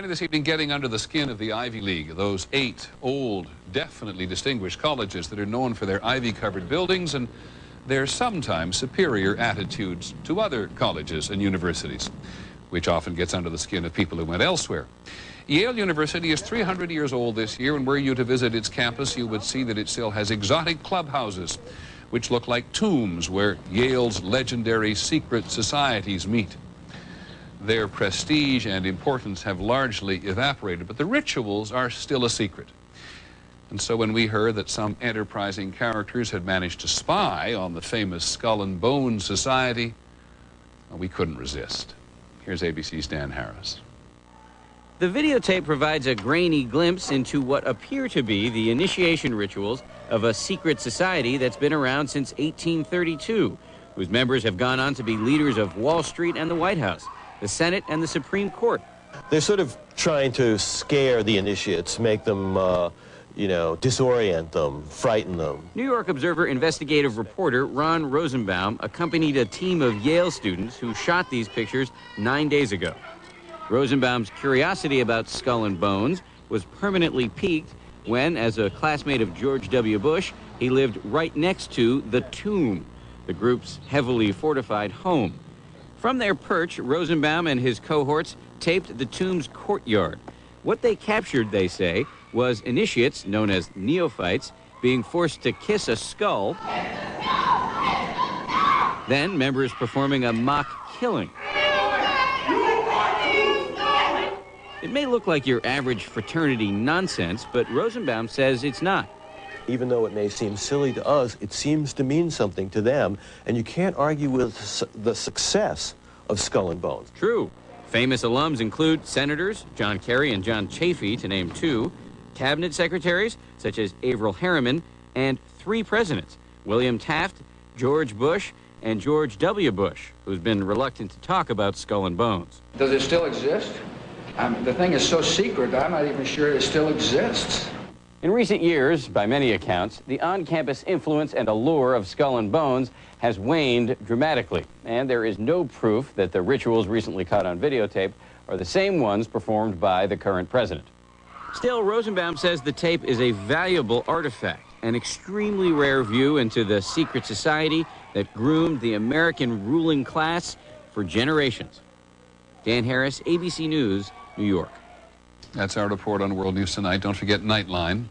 This evening, getting under the skin of the Ivy League, those 8 old, definitely distinguished colleges that are known for their ivy-covered buildings and their sometimes superior attitudes to other colleges and universities, which often gets under the skin of people who went elsewhere. Yale University is 300 years old this year, and were you to visit its campus, you would see that it still has exotic clubhouses, which look like tombs where Yale's legendary secret societies meet. Their prestige and importance have largely evaporated, but the rituals are still a secret. And so when we heard that some enterprising characters had managed to spy on the famous Skull and Bones Society, well, we couldn't resist. Here's ABC's Dan Harris. The videotape provides a grainy glimpse into what appear to be the initiation rituals of a secret society that's been around since 1832, whose members have gone on to be leaders of Wall Street and the White House, the Senate and the Supreme Court. They're sort of trying to scare the initiates, make them, disorient them, frighten them. New York Observer investigative reporter Ron Rosenbaum accompanied a team of Yale students who shot these pictures 9 days ago. Rosenbaum's curiosity about Skull and Bones was permanently piqued when, as a classmate of George W. Bush, he lived right next to the Tomb, the group's heavily fortified home. From their perch, Rosenbaum and his cohorts taped the tomb's courtyard. What they captured, they say, was initiates, known as neophytes, being forced to kiss a skull, then members performing a mock killing. It may look like your average fraternity nonsense, but Rosenbaum says it's not. Even though it may seem silly to us, it seems to mean something to them, and you can't argue with the success of Skull and Bones. True. Famous alums include Senators John Kerry and John Chafee, to name 2, cabinet secretaries such as Averell Harriman, and 3 presidents, William Taft, George Bush, and George W. Bush, who's been reluctant to talk about Skull and Bones. Does it still exist? The thing is so secret, I'm not even sure it still exists. In recent years, by many accounts, the on-campus influence and allure of Skull and Bones has waned dramatically, and there is no proof that the rituals recently caught on videotape are the same ones performed by the current president. Still, Rosenbaum says the tape is a valuable artifact, an extremely rare view into the secret society that groomed the American ruling class for generations. Dan Harris, ABC News, New York. That's our report on World News Tonight. Don't forget Nightline.